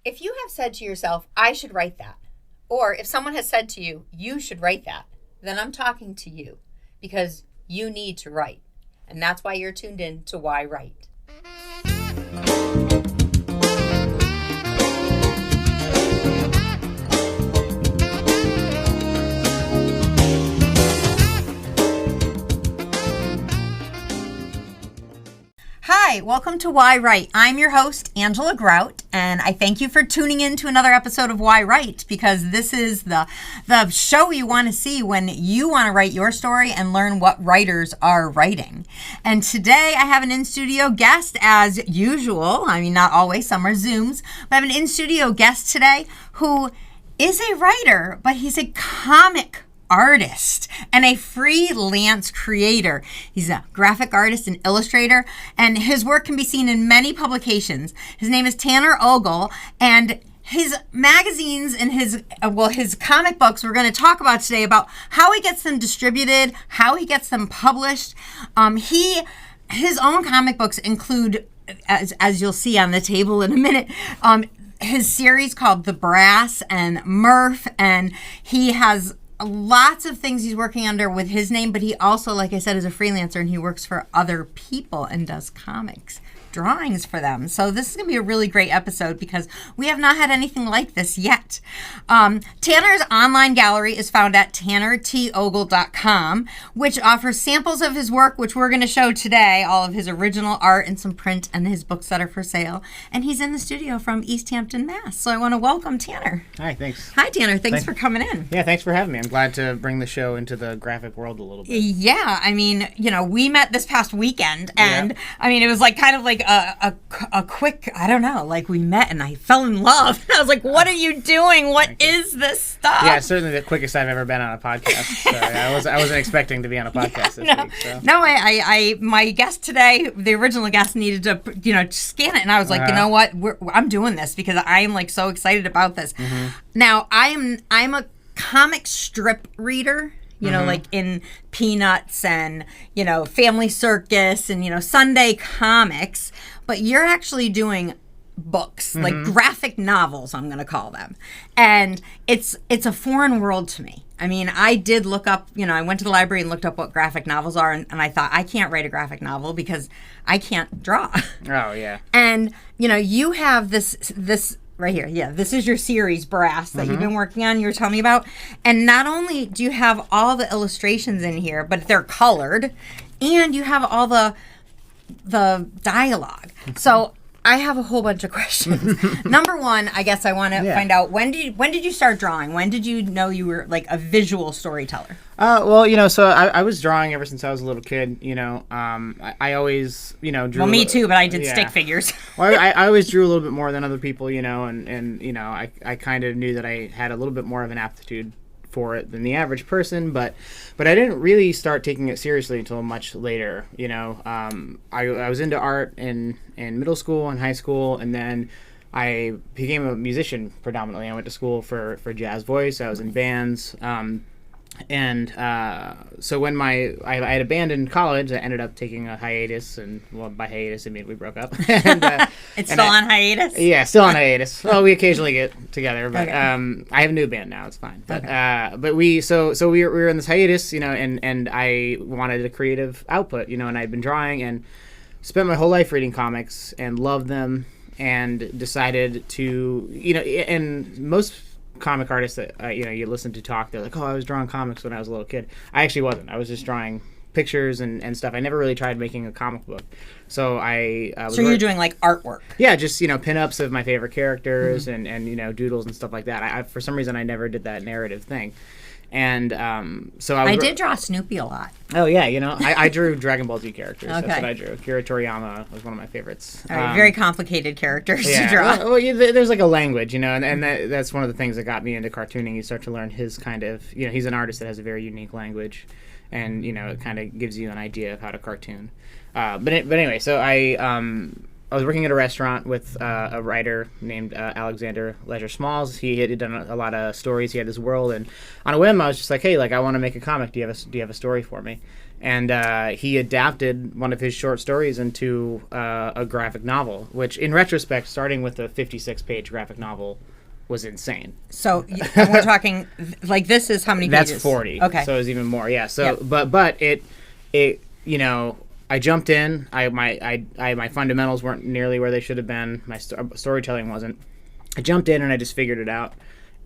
If you have said to yourself, I should write that, or if someone has said to you, you should write that, then I'm talking to you because you need to write. And that's why you're tuned in to yWrite. Hi, welcome to yWrite. I'm your host, Angela Grout, and I thank you for tuning in to another episode of yWrite, because this is the show you want to see when you want to write your story and learn what writers are writing. And today I have an in-studio guest as usual. I mean, not always, some are Zooms, but I have an in-studio guest today who is a writer, but he's a comic artist and a freelance creator. He's a graphic artist and illustrator, and his work can be seen in many publications. His name is Tanner Ogle, and his magazines and his comic books we're going to talk about today, about how he gets them distributed, how he gets them published. His own comic books include, as you'll see on the table in a minute, his series called The Brass and Murph, and he has lots of things he's working under with his name, but he also, like I said, is a freelancer, and he works for other people and does comics drawings for them. So this is going to be a really great episode because we have not had anything like this yet. Tanner's online gallery is found at tannertogle.com, which offers samples of his work, which we're going to show today, all of his original art and some print and his books that are for sale. And he's in the studio from East Hampton, Mass. So I want to welcome Tanner. Hi, thanks. Hi, Tanner. Thanks for coming in. Yeah, thanks for having me. I'm glad to bring the show into the graphic world a little bit. Yeah, I mean, we met this past weekend, and I mean, it was like kind of like a quick, I don't know, like we met and I fell in love. I was like, what are you doing? What is this stuff? Yeah, it's certainly the quickest I've ever been on a podcast. So I wasn't expecting to be on a podcast this week. So. No, my guest today, the original guest, needed to, scan it, and I was like, you know what? I'm doing this because I am like so excited about this. Mm-hmm. Now, I'm a comic strip reader. Like in Peanuts and, Family Circus and, Sunday comics. But you're actually doing books, like graphic novels, I'm going to call them. And it's a foreign world to me. I mean, I did look up, I went to the library and looked up what graphic novels are. And I thought, I can't write a graphic novel because I can't draw. Oh, yeah. And, you have this right here. Yeah, this is your series, Brass, that you've been working on, you were telling me about. And not only do you have all the illustrations in here, but they're colored, and you have all the dialogue. So I have a whole bunch of questions. Number one, I guess I want to find out, when did you start drawing? When did you know you were like a visual storyteller? So I was drawing ever since I was a little kid. I always, drew. Well, me too, but I did stick figures. Well, I always drew a little bit more than other people, and I kind of knew that I had a little bit more of an aptitude for it than the average person, but I didn't really start taking it seriously until much later. I was into art in middle school and high school, and then I became a musician predominantly. I went to school for jazz voice. I was in bands. So when I had abandoned college, I ended up taking a hiatus, and by hiatus I mean we broke up. It's still on hiatus? Yeah, still on hiatus. Well, we occasionally get together, but I have a new band now. It's fine. But but we were in this hiatus, and I wanted a creative output, and I'd been drawing and spent my whole life reading comics and loved them, and decided to and most comic artists that you listen to talk, they're like, oh, I was drawing comics when I was a little kid. I actually wasn't. I was just drawing pictures and stuff. I never really tried making a comic book. So So you're doing like artwork? Yeah, just pin-ups of my favorite characters and doodles and stuff like that. I for some reason I never did that narrative thing. And so I did draw Snoopy a lot. Oh yeah, I drew Dragon Ball Z characters. Okay. That's what I drew. Akira Toriyama was one of my favorites. All right, very complicated characters to draw. Well, there's like a language, and that's one of the things that got me into cartooning. You start to learn his kind of, he's an artist that has a very unique language, and it kind of gives you an idea of how to cartoon. But anyway, so I was working at a restaurant with a writer named Alexander Leisure Smalls. He had done a lot of stories. He had this world, and on a whim, I was just like, "Hey, I want to make a comic. Do you have a story for me?" and he adapted one of his short stories into a graphic novel, which in retrospect, starting with a 56-page graphic novel was insane. So and we're talking like this is how many pages? That's 40. Okay. So it was even more. Yeah. So but it you know, I jumped in. My fundamentals weren't nearly where they should have been. My storytelling wasn't. I jumped in and I just figured it out.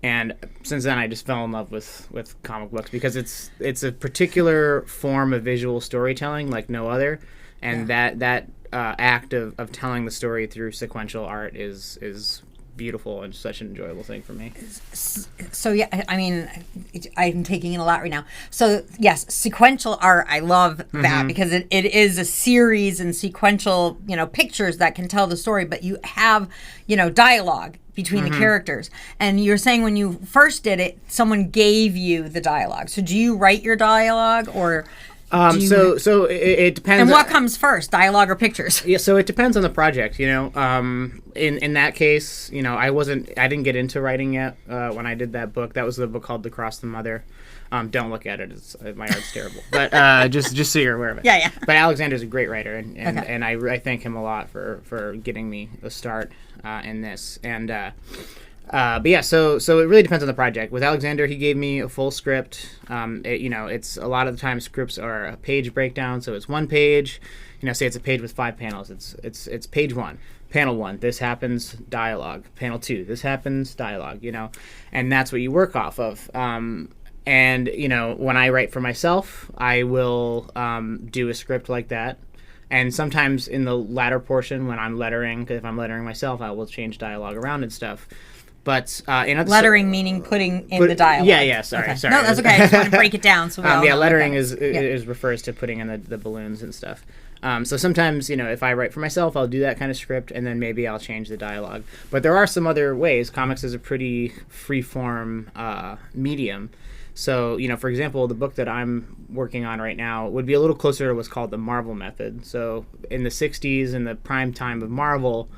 And since then, I just fell in love with comic books because it's a particular form of visual storytelling like no other, and that act of telling the story through sequential art is beautiful and such an enjoyable thing for me. So yeah, I mean, I'm taking in a lot right now. So yes, sequential art, I love that because it is a series and sequential, pictures that can tell the story, but you have, dialogue between the characters. And you're saying when you first did it, someone gave you the dialogue. So do you write your dialogue or... So it depends. And what comes first, dialogue or pictures? Yeah, so it depends on the project, In that case, I didn't get into writing yet when I did that book. That was the book called The Cross the Mother. Don't look at it; my art's terrible. But just so you're aware of it. Yeah. But Alexander's a great writer, and I thank him a lot for getting me a start in this. And but yeah, so it really depends on the project. With Alexander, he gave me a full script. It's a lot of the time scripts are a page breakdown, so it's one page. Say it's a page with 5 panels. It's page 1, panel 1. This happens, dialogue. Panel 2. This happens, dialogue. And that's what you work off of. And when I write for myself, I will do a script like that. And sometimes in the latter portion, when I'm lettering, if I'm lettering myself, I will change dialogue around and stuff. But lettering meaning putting in the dialogue. Yeah. Sorry. No, that's okay. I just want to break it down so we all know lettering is refers to putting in the balloons and stuff. So sometimes if I write for myself, I'll do that kind of script, and then maybe I'll change the dialogue. But there are some other ways. Comics is a pretty free-form medium. So, for example, the book that I'm working on right now would be a little closer to what's called the Marvel method. So in the 60s, in the prime time of Marvel,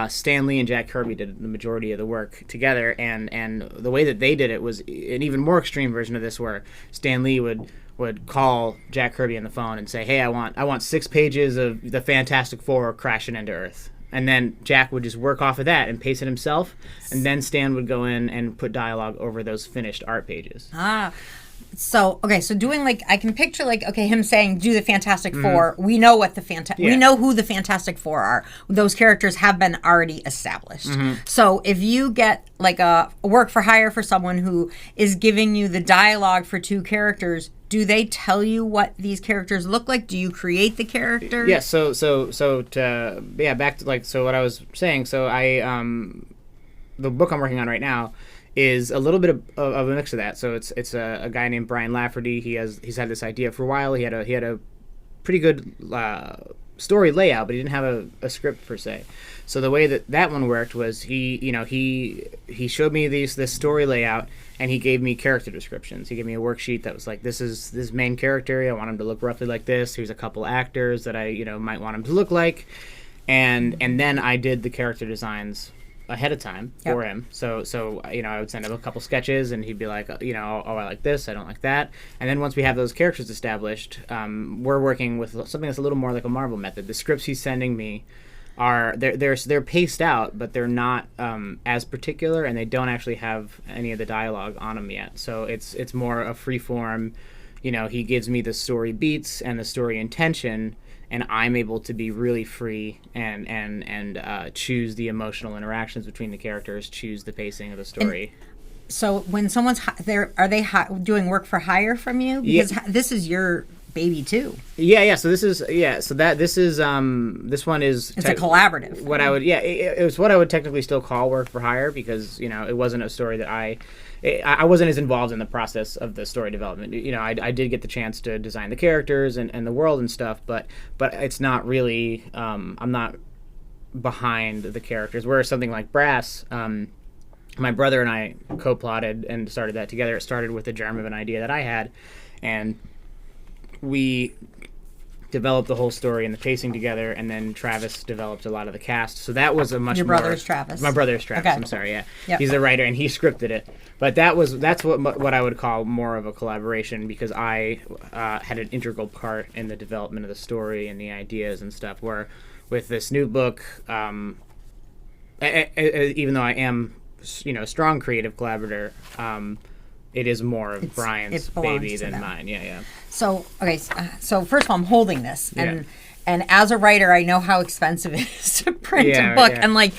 Stan Lee and Jack Kirby did the majority of the work together, and the way that they did it was an even more extreme version of this, where Stan Lee would call Jack Kirby on the phone and say, "Hey, I want 6 pages of the Fantastic Four crashing into Earth," and then Jack would just work off of that and pace it himself, and then Stan would go in and put dialogue over those finished art pages. So doing I can picture him saying do the Fantastic Four. We know what we know who the Fantastic Four are. Those characters have been already established. So if you get a work for hire for someone who is giving you the dialogue for 2 characters, do they tell you what these characters look like? Do you create the characters? Yeah. Back to what I was saying. So the book I'm working on right now is a little bit of a mix of that. So it's a guy named Brian Lafferty. He's had this idea for a while. He had a pretty good story layout, but he didn't have a script per se. So the way that one worked was he showed me this story layout, and he gave me character descriptions. He gave me a worksheet that was like, this is this main character. I want him to look roughly like this. Here's a couple actors that I might want him to look like, and then I did the character designs ahead of time for him. So I would send him a couple sketches, and he'd be like, I like this, I don't like that. And then once we have those characters established, we're working with something that's a little more like a Marvel method. The scripts he's sending me they're paced out, but they're not as particular, and they don't actually have any of the dialogue on them yet. So it's more a free form. He gives me the story beats and the story intention, and I'm able to be really free and choose the emotional interactions between the characters, choose the pacing of the story. So when someone's there, are they doing work for hire from you? Because this is your baby too. Yeah. So this one is it's a collaborative. What I would it was what I would technically still call work for hire, because it wasn't a story that I wasn't as involved in the process of the story development. I did get the chance to design the characters and the world and stuff, but it's not really I'm not behind the characters. Whereas something like Brass, my brother and I co-plotted and started that together. It started with the germ of an idea that I had, and we developed the whole story and the pacing together, and then Travis developed a lot of the cast. So that was a much Your more... brother's Travis. My brother's Travis, Okay. I'm sorry, yeah. Yep. He's the writer, and he scripted it. But that's what I would call more of a collaboration, because I had an integral part in the development of the story and the ideas and stuff, where with this new book, even though I am, a strong creative collaborator, it is more of Brian's baby than mine. Yeah. So, okay, so first of all, I'm holding this, and as a writer, I know how expensive it is to print a book, and like,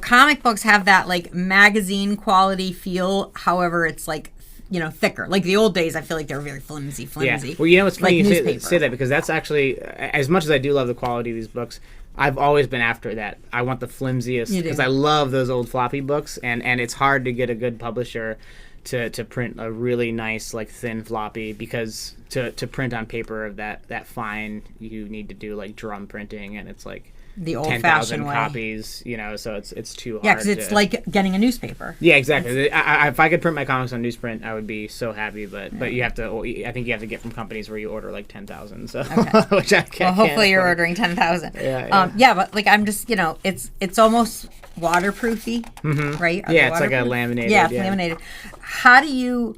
comic books have that like magazine quality feel. However, it's like, thicker. Like the old days, I feel like they were very flimsy. Yeah. Well, it's funny like you say that, because that's actually, as much as I do love the quality of these books, I've always been after that. I want the flimsiest, because I love those old floppy books, and it's hard to get a good publisher to print a really nice, like, thin floppy, because to print on paper of that fine, you need to do like drum printing, and it's like the old-fashioned way. copies, so it's too hard. Yeah, because it's like getting a newspaper. Yeah, exactly. If I could print my comics on newsprint, I would be so happy. But you have to. I think you have to get from companies where you order like 10,000. So, which I can't. Well, hopefully you're ordering 10,000. Yeah. But like I'm just, it's almost waterproofy, right? Yeah, it's like a laminated. Yeah, it's laminated. How do you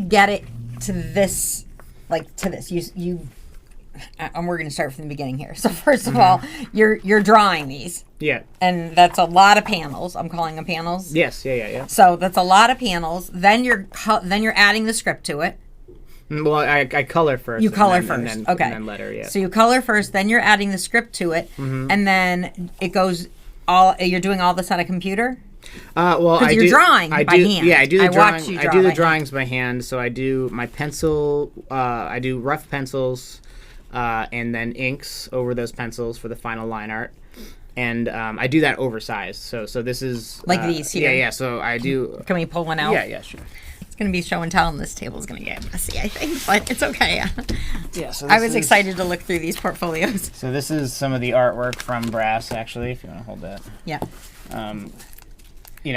get it to this? Like to this, you. And we're going to start from the beginning here. So first of all, you're drawing these. Yeah. And that's a lot of panels. I'm calling them panels. Yes. Yeah. So that's a lot of panels. Then you're adding the script to it. Well, I color first. You color first. Okay. And then letter. Yeah. So you color first, then you're adding the script to it, and then it goes all. You're doing all this on a computer. Well, you're drawing by hand. Yeah, I do the watch you draw I do the by drawings by hand. So I do my pencil. I do rough pencils. And then inks over those pencils for the final line art, and I do that oversized. So this is like these here. Yeah. So I do. Can we pull one out? Yeah, sure. It's going to be show and tell, and this table is going to get messy, I think, but it's okay. Yeah. So I was excited to look through these portfolios. So this is some of the artwork from Brass, actually, if you want to hold that. Yeah.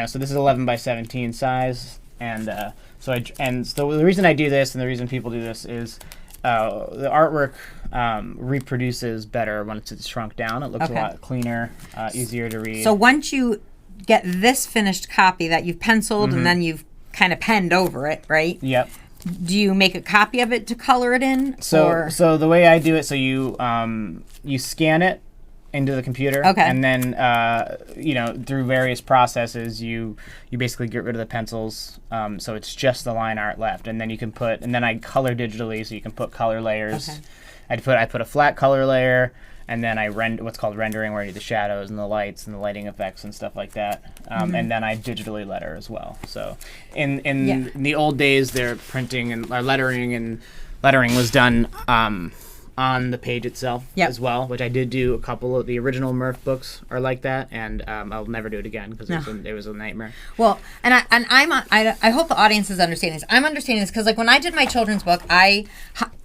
So this is 11 by 17 size, and so the reason I do this, and the reason people do this is. The artwork reproduces better when it's shrunk down. It looks a lot cleaner, easier to read. So once you get this finished copy that you've penciled and then you've kind of penned over it, right? Yep. Do you make a copy of it to color it in? So the way I do it, so you scan it into the computer, and then through various processes you basically get rid of the pencils, so it's just the line art left, and then I color digitally, so you can put color layers. I put a flat color layer, and then I render what's called rendering, where I do the shadows and the lights and the lighting effects and stuff like that, and then I digitally letter as well. So in the old days, their printing and lettering was done on the page itself as well, which I did do. A couple of the original Murph books are like that, and I'll never do it again because it was a nightmare. Well, I hope the audience is understanding this. I'm understanding this because like when I did my children's book, I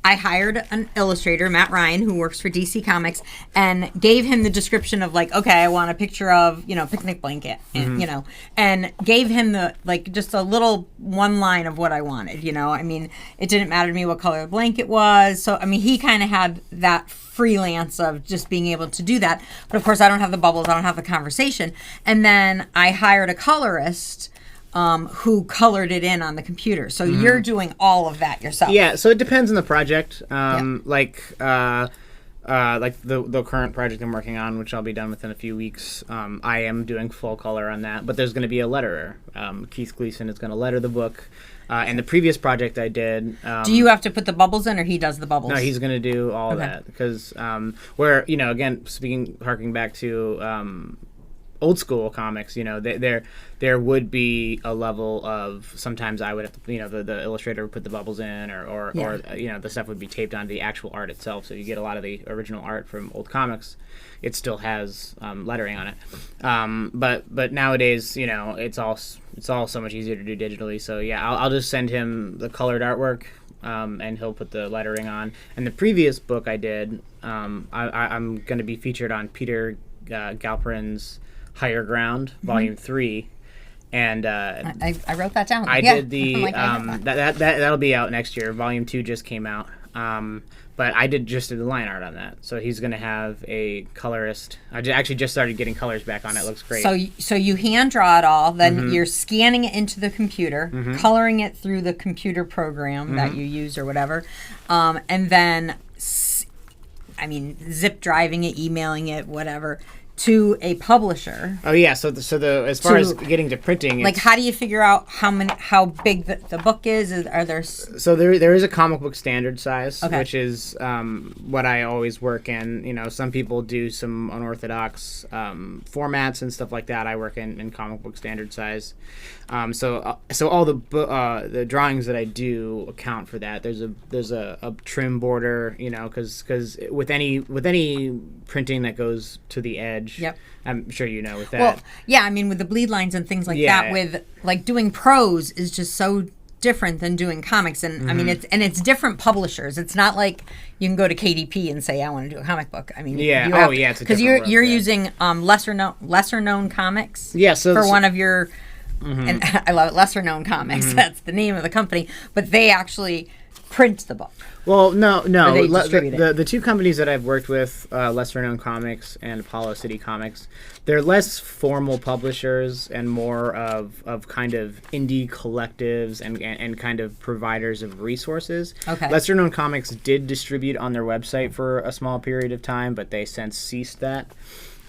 hired an illustrator, Matt Ryan, who works for DC Comics, and gave him the description of like, okay, I want a picture of picnic blanket, and and gave him the just a little one line of what I wanted. I mean, it didn't matter to me what color the blanket was. So I mean, he kind of had that freelance of just being able to do that. But of course, I don't have the bubbles. I don't have the conversation. And then I hired a colorist who colored it in on the computer. So you're doing all of that yourself. Yeah. So it depends on the project. Like the current project I'm working on, which I'll be done within a few weeks, I am doing full color on that. But there's going to be a letterer. Keith Gleason is going to letter the book. And the previous project I did... do you have to put the bubbles in, or he does the bubbles? No, he's going to do all of that. Because again, harking back to old school comics, there would be a level of, sometimes I would have to, the illustrator would put the bubbles in, or the stuff would be taped onto the actual art itself. So you get a lot of the original art from old comics. It still has lettering on it, but nowadays, it's all so much easier to do digitally. So yeah, I'll just send him the colored artwork, and he'll put the lettering on. And the previous book I did, I'm going to be featured on Peter Galperin's Higher Ground, Volume 3. And I wrote that down. I did the that'll be out next year. Volume 2 just came out. But I did the line art on that. So he's going to have a colorist. Actually just started getting colors back on it. It looks great. So you hand draw it all, then you're scanning it into the computer, coloring it through the computer program that you use or whatever, and then, zip driving it, emailing it, whatever, to a publisher. Oh yeah, so the as far as getting to printing, like how do you figure out how big the book is? Are there so there is a comic book standard size, okay. which is what I always work in. You know, some people do some unorthodox formats and stuff like that. I work in comic book standard size. So all the drawings that I do account for that. There's a trim border, you know, because with any printing that goes to the edge. Yep. I'm sure you know with that. Well, yeah, with the bleed lines and things like that, with like doing prose is just so different than doing comics, and it's different publishers. It's not like you can go to KDP and say I want to do a comic book. It's because you're using lesser known comics. Yeah, for one of your. And I love it, lesser known comics. That's the name of the company, but they actually print the book. Well, no. They distribute it. The two companies that I've worked with, Lesser Known Comics and Apollo City Comics, they're less formal publishers and more of kind of indie collectives and kind of providers of resources. Okay. Lesser Known Comics did distribute on their website for a small period of time, but they since ceased that.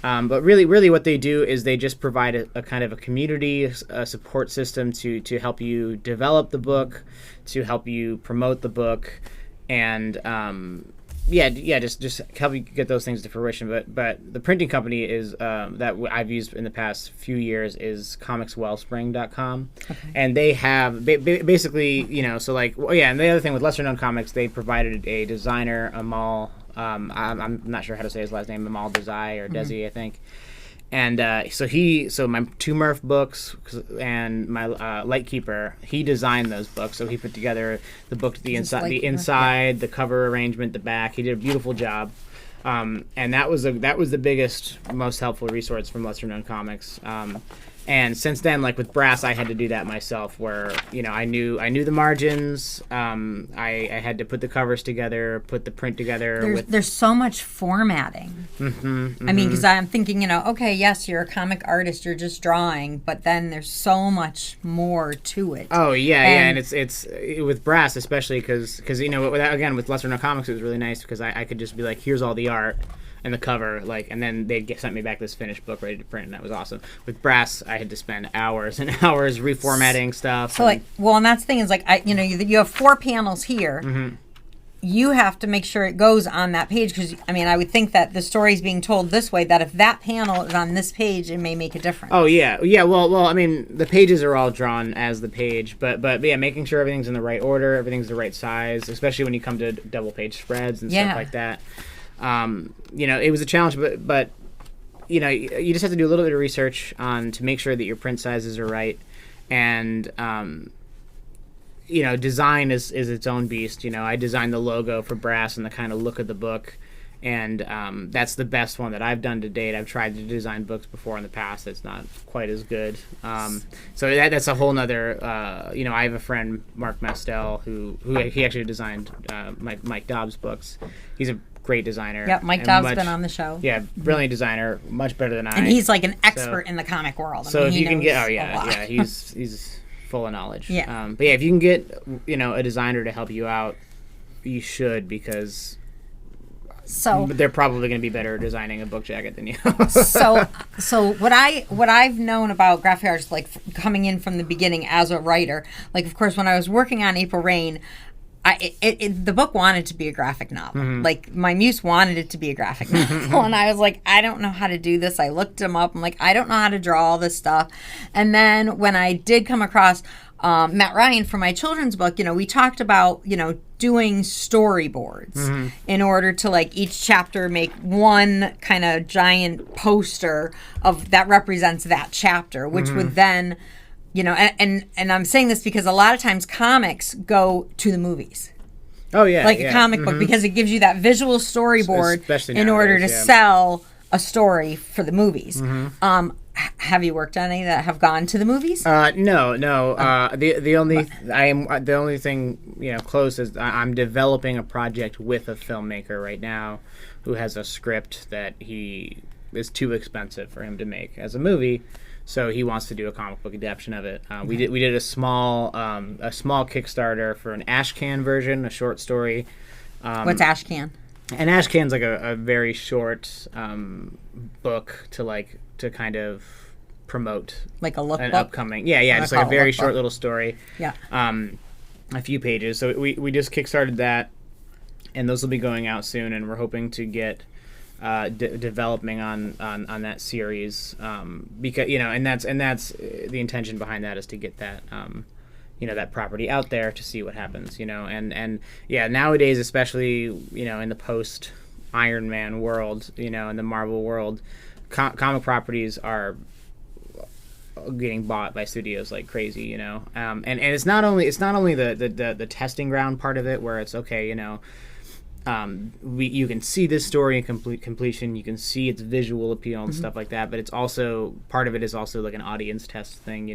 But really what they do is they just provide a kind of a community, a support system to help you develop the book, to help you promote the book, and just help you get those things to fruition. But the printing company is that I've used in the past few years is comicswellspring.com. Okay. And they have basically, you know, so like, and the other thing with Lesser Known Comics, they provided a designer, Amal. I'm not sure how to say his last name, Amal Desai or Desi, I think. And so my two Murph books and my Lightkeeper, he designed those books. So he put together the book, the inside, the cover arrangement, the back. He did a beautiful job. And that was the biggest, most helpful resource from Lesser Known Comics. And since then, like with Brass, I had to do that myself, where you know I knew the margins. I had to put the covers together, put the print together. There's so much formatting. Because I'm thinking, okay, yes, you're a comic artist, you're just drawing, but then there's so much more to it. Oh yeah, and it's with Brass especially because with Lesser Known Comics, it was really nice because I could just be like, here's all the art and the cover, and then they'd sent me back this finished book ready to print, and that was awesome. With Brass, I had to spend hours and hours reformatting stuff. So and that's the thing is you have 4 panels here. Mm-hmm. You have to make sure it goes on that page because I would think that the story's being told this way. That if that panel is on this page, it may make a difference. Oh yeah. Well, the pages are all drawn as the page, but yeah, making sure everything's in the right order, everything's the right size, especially when you come to double page spreads and stuff like that. It was a challenge, but you just have to do a little bit of research to make sure that your print sizes are right, and design is its own beast. I designed the logo for Brass and the kind of look of the book, and that's the best one that I've done to date. I've tried to design books before in the past. It's not quite as good. So that's a whole nother. I have a friend, Mark Mastel, who he actually designed Mike Dobbs' books. He's a great designer. Yep, Mike Dobbs has been on the show. Yeah, brilliant designer, much better than I. And he's like an expert in the comic world. So if you can get, he's full of knowledge. Yeah. But yeah, if you can get a designer to help you out, you should, because they're probably going to be better at designing a book jacket than you. So what I've known about graphic artists, like coming in from the beginning as a writer, like of course when I was working on April Rain, the book wanted to be a graphic novel. Mm-hmm. Like my muse wanted it to be a graphic novel, and I was like, I don't know how to do this. I looked him up. I'm like, I don't know how to draw all this stuff. And then when I did come across Matt Ryan for my children's book, we talked about doing storyboards in order to each chapter make one kind of giant poster of that represents that chapter, which would then. And I'm saying this because a lot of times comics go to the movies. Oh, yeah. Like a comic book, because it gives you that visual storyboard in order to sell a story for the movies. Have you worked on any that have gone to the movies? No. The only thing close is I'm developing a project with a filmmaker right now, who has a script that he is too expensive for him to make as a movie, so he wants to do a comic book adaptation of it. We did a small Kickstarter for an Ashcan version, a short story. What's Ashcan? And Ashcan's like a very short book to kind of promote like a lookbook, an upcoming just like a very short little story, a few pages. So we just kickstarted that, and those will be going out soon, and we're hoping to get developing on that series, because and that's the intention behind that, is to get that that property out there to see what happens, and nowadays, especially in the post Iron Man world, in the Marvel world, comic properties are getting bought by studios like crazy, and it's not only the testing ground part of it, where it's okay, you can see this story in completion, you can see its visual appeal and stuff like that, but it's also, part of it is also like an audience test thing.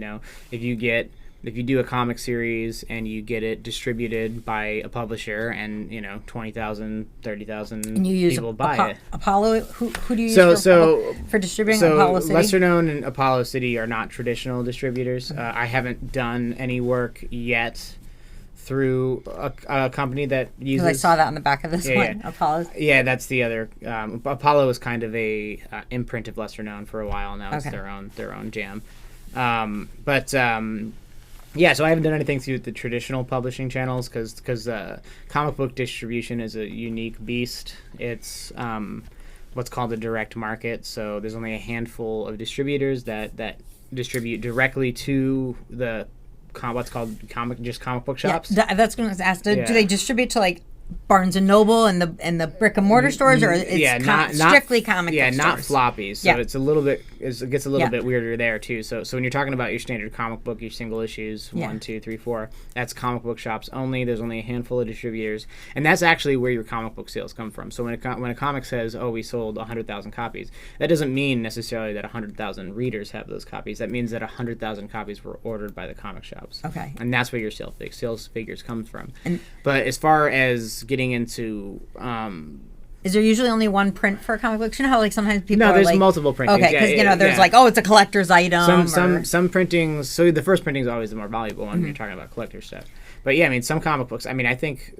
If you do a comic series and you get it distributed by a publisher, and 20,000, 30,000 people buy it. Apollo, who do you use for distributing Apollo City? Lesser known and Apollo City are not traditional distributors. I haven't done any work yet through a company that uses. I saw that on the back of this one. Apollo. Yeah, that's the other. Apollo was kind of a imprint of Lesser Known for a while. Now it's their own jam. So I haven't done anything through the traditional publishing channels, because comic book distribution is a unique beast. It's what's called a direct market. So there's only a handful of distributors that distribute directly to the what's called comic book shops. Yeah, that's going to ask. Do they distribute to like Barnes and Noble and the brick and mortar stores, or it's strictly comic book stores? Not floppies. So it's a little bit. It gets a little bit weirder there too. So when you're talking about your standard comic book, your single issues, 1, 2, 3, 4, that's comic book shops only. There's only a handful of distributors, and that's actually where your comic book sales come from. So when a comic says, "Oh, we sold 100,000 copies," that doesn't mean necessarily that 100,000 readers have those copies. That means that 100,000 copies were ordered by the comic shops. Okay, and that's where your sales figures come from. But as far as getting into is there usually only one print for a comic book? You know how like sometimes people there's like, multiple printings. Okay, because there's like, it's a collector's item. Some printings. So the first printing is always the more valuable one when you're talking about collector stuff. But some comic books. I think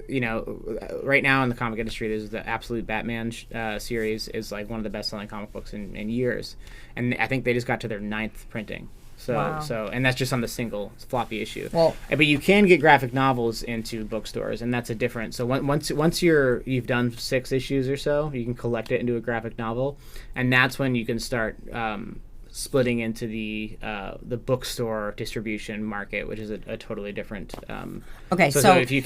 right now in the comic industry, there's the Absolute Batman series is like one of the best selling comic books in years, and I think they just got to their 9th printing. And that's just on the single floppy issue. But you can get graphic novels into bookstores, and that's a different. So once you've done 6 issues or so, you can collect it into a graphic novel, and that's when you can start splitting into the bookstore distribution market, which is a totally different. So if you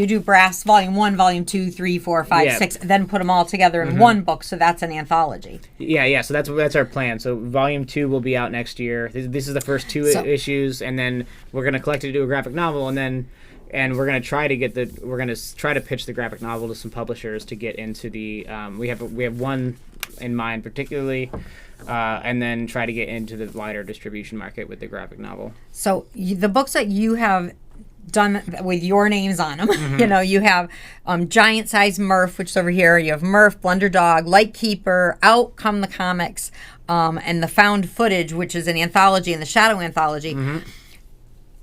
do Brass Volume 1, Volume 2, 3, 4, 5, 6, then put them all together in one book, so that's an anthology. So that's our plan. So Volume 2 will be out next year. This is the first 2 issues, and then we're going to collect it to do a graphic novel, and we're going to try to pitch the graphic novel to some publishers to get into the we have one in mind particularly, and then try to get into the wider distribution market with the graphic novel. So the books that you have done with your names on them, you have Giant Size Murph, which is over here. You have Murph, Blunder Dog, Lightkeeper, Out Come the Comics, and the Found Footage, which is an anthology, and the Shadow Anthology.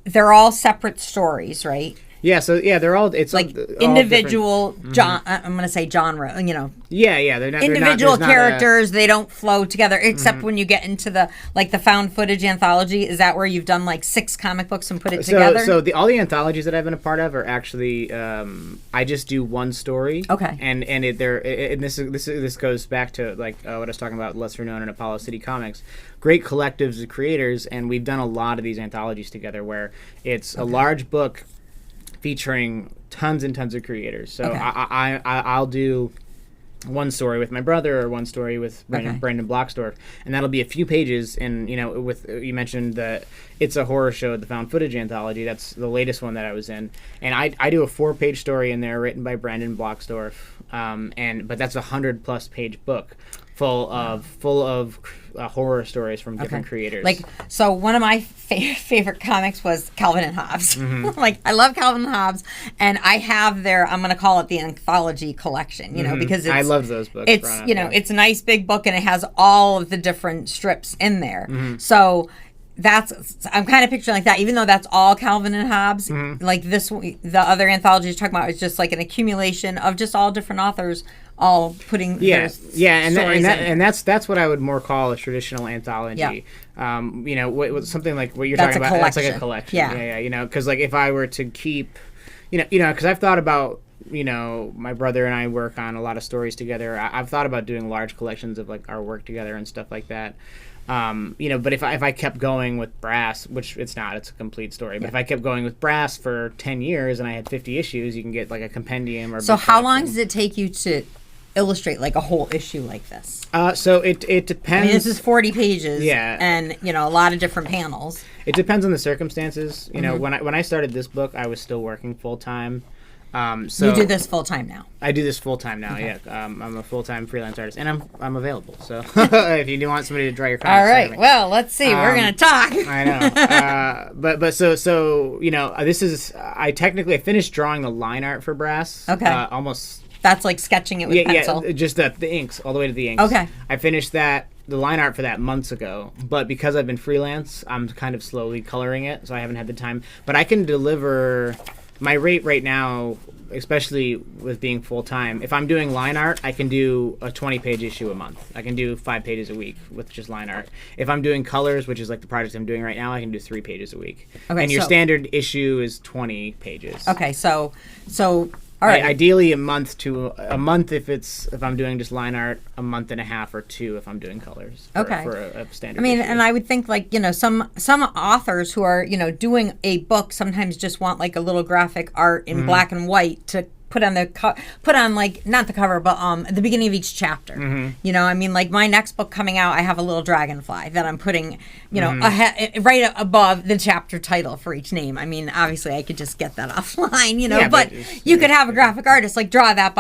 They're all separate stories, right? They're all. It's like individual. I'm going to say genre. They're not individual characters. They don't flow together, except when you get into the Found Footage anthology. Is that where you've done like 6 comic books and put it together? So all the anthologies that I've been a part of are actually I just do one story. Okay. And this goes back to what I was talking about, Lesser Known and Apollo City Comics. Great collectives of creators, and we've done a lot of these anthologies together where it's a large book featuring tons and tons of creators. So I'll do one story with my brother, or one story with Brandon Blocksdorf, and that'll be a few pages. And with you mentioned the It's a Horror Show, the Found Footage anthology. That's the latest one that I was in, and I do a 4-page story in there written by Brandon Blocksdorf, but that's a 100+ page book full of horror stories from different creators. Like, so one of my favorite comics was Calvin and Hobbes. Like, I love Calvin and Hobbes, and I have their, I'm going to call it the anthology collection, you know, because it's, I love those books. It's, you know, it's a nice big book, and it has all of the different strips in there. So I'm kind of picturing like that, even though that's all Calvin and Hobbes. Like this, the other anthology you're talking about is just like an accumulation of just all different authors all putting their stories in. That's what I would more call a traditional anthology. You know, something like what you're talking about. That's like a collection. Yeah. You know, because like if I were to keep, you know, because I've thought about, you know, my brother and I work on a lot of stories together. I've thought about doing large collections of like our work together and stuff like that. You know, but if I kept going with Brass, which it's not, it's a complete story. But if I kept going with Brass for 10 years and I had 50 issues, you can get like a compendium or. So how long does it take you to illustrate like a whole issue like this? So it depends. I mean, this is 40 pages. Yeah. And you know, a lot of different panels. It depends on the circumstances. You know, when I started this book, I was still working full time. So you do this full time now? I do this full time now. Okay. Yeah, I'm a full time freelance artist, and I'm available. So if you do want somebody to draw your comics, all right. Well, let's see. We're gonna talk. I know. But so you know, this is I finished drawing the line art for Brass. Okay. Almost. That's like sketching it with pencil. Yeah, just the inks all the way to the inks. Okay. I finished the line art for that months ago, but because I've been freelance, I'm kind of slowly coloring it, so I haven't had the time. But I can deliver. My rate right now, especially with being full-time, if I'm doing line art, I can do a 20-page issue a month. I can do 5 pages a week with just line art. If I'm doing colors, which is like the project I'm doing right now, I can do 3 pages a week. Okay, and your standard issue is 20 pages. Okay, so all right. Ideally a month if I'm doing just line art, a month and a half or 2 if I'm doing colors. For a standard. I mean, issue. And I would think like, you know, some authors who are, you know, doing a book sometimes just want like a little graphic art in black and white to put on like not the cover but at the beginning of each chapter. You know, I mean, like my next book coming out, I have a little dragonfly that I'm putting, you know, right above the chapter title for each name. I mean, obviously I could just get that offline, you know, but you could have a graphic artist like draw that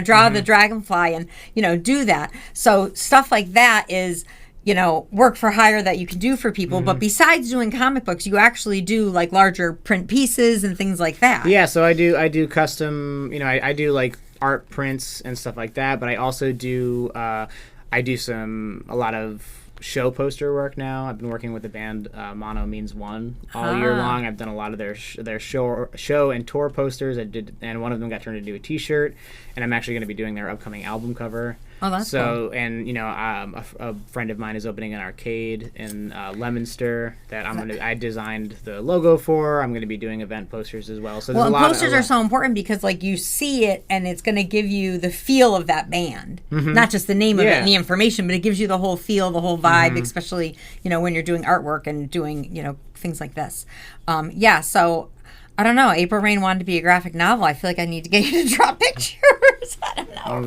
draw the dragonfly and, you know, do that. So stuff like that is, you know, work for hire that you can do for people. But besides doing comic books, you actually do like larger print pieces and things like that. Yeah, so I do custom, you know, I do like art prints and stuff like that, but I also do a lot of show poster work now. I've been working with the band Mono Means One all year long. I've done a lot of their show and tour posters. And one of them got turned into a T-shirt, and I'm actually going to be doing their upcoming album cover. Oh, that's cool. And you know, a friend of mine is opening an arcade in Leominster that I designed the logo for. I'm going to be doing event posters as well. So posters are so important because like you see it and it's going to give you the feel of that band, not just the name of it and the information, but it gives you the whole feel, the whole vibe, especially, you know, when you're doing artwork and doing, you know, things like this. So I don't know. April Rain wanted to be a graphic novel. I feel like I need to get you to draw pictures. I don't know. I'm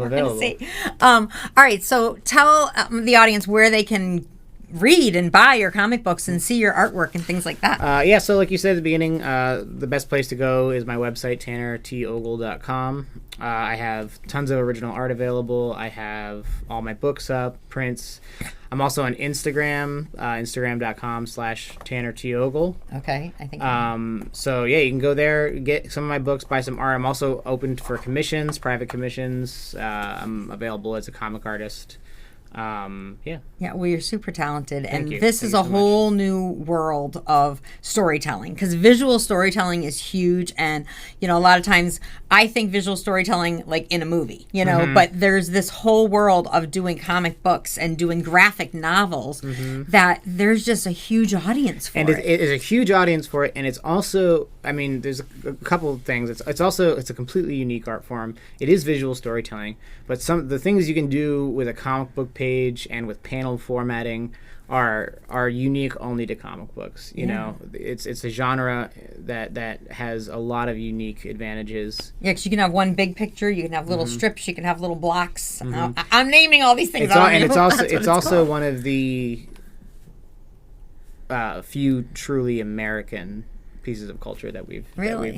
available. All right. So tell the audience where they can read and buy your comic books and see your artwork and things like that. So like you said at the beginning, the best place to go is my website, tannertogle.com. I have tons of original art available. I have all my books up, prints. I'm also on Instagram, instagram.com/tannertogle. Okay, I think. So yeah, you can go there, get some of my books, buy some art. I'm also open for commissions, private commissions. I'm available as a comic artist. Well, you're super talented, and this is a whole new world of storytelling, because visual storytelling is huge. And you know, a lot of times I think visual storytelling like in a movie, you know, but there's this whole world of doing comic books and doing graphic novels that there's just a huge audience for. And it is a huge audience for it, and it's also, I mean, there's a couple of things. It's a completely unique art form. It is visual storytelling, but the things you can do with a comic book page and with panel formatting are unique only to comic books. You know, it's a genre that has a lot of unique advantages. Yeah, because you can have one big picture, you can have little strips, you can have little blocks. I'm naming all these things. It's also one of the few truly American pieces of culture that we've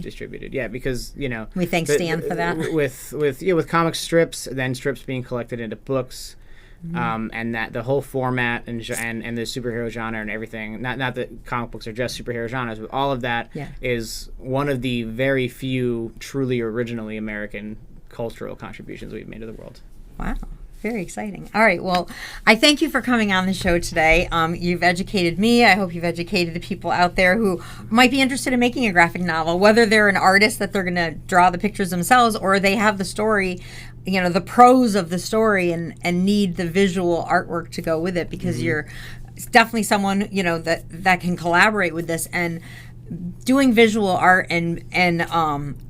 distributed. Yeah, because you know, we thank Stan for that. With comic strips, then strips being collected into books. and that the whole format and the superhero genre and everything. Not that comic books are just superhero genres, but all of that is one of the very few truly originally American cultural contributions we've made to the world. Wow. Very exciting. All right. Well, I thank you for coming on the show today. You've educated me. I hope you've educated the people out there who might be interested in making a graphic novel, whether they're an artist that they're going to draw the pictures themselves, or they have the story, the prose of the story and need the visual artwork to go with it, because you're definitely someone, that can collaborate with this. And doing visual art and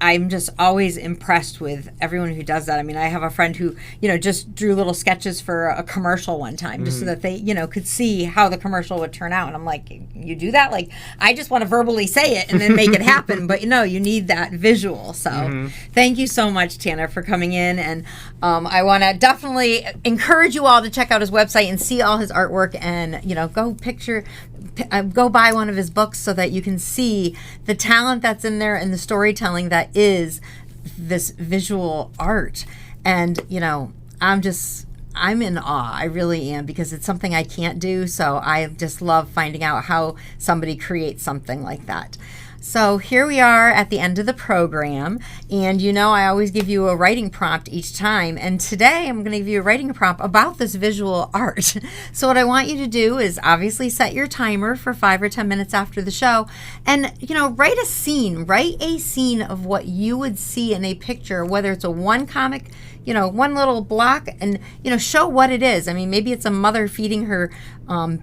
I'm just always impressed with everyone who does that. I mean, I have a friend who just drew little sketches for a commercial one time, just so that they could see how the commercial would turn out. And I'm like, you do that? Like, I just want to verbally say it and then make it happen, but you need that visual. So thank you so much, Tanner, for coming in. And I want to definitely encourage you all to check out his website and see all his artwork, and go buy one of his books so that you can see the talent that's in there and the storytelling that is this visual art. And I'm in awe. I really am, because it's something I can't do. So I just love finding out how somebody creates something like that. So here we are at the end of the program, and I always give you a writing prompt each time, and today I'm going to give you a writing prompt about this visual art. So what I want you to do is obviously set your timer for 5 or 10 minutes after the show, and write a scene of what you would see in a picture, whether it's a one comic, one little block, and show what it is. I mean, maybe it's a mother feeding her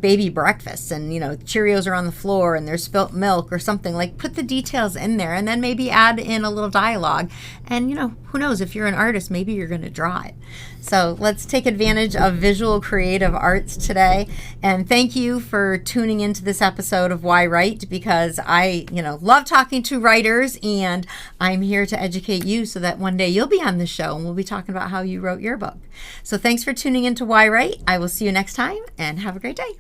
baby breakfast, and Cheerios are on the floor and there's spilt milk or something. Like, put the details in there, and then maybe add in a little dialogue, and who knows, if you're an artist, maybe you're going to draw it. So let's take advantage of visual creative arts today. And thank you for tuning into this episode of yWrite, because I love talking to writers, and I'm here to educate you so that one day you'll be on the show and we'll be talking about how you wrote your book. So thanks for tuning into yWrite. I will see you next time, and have a great day.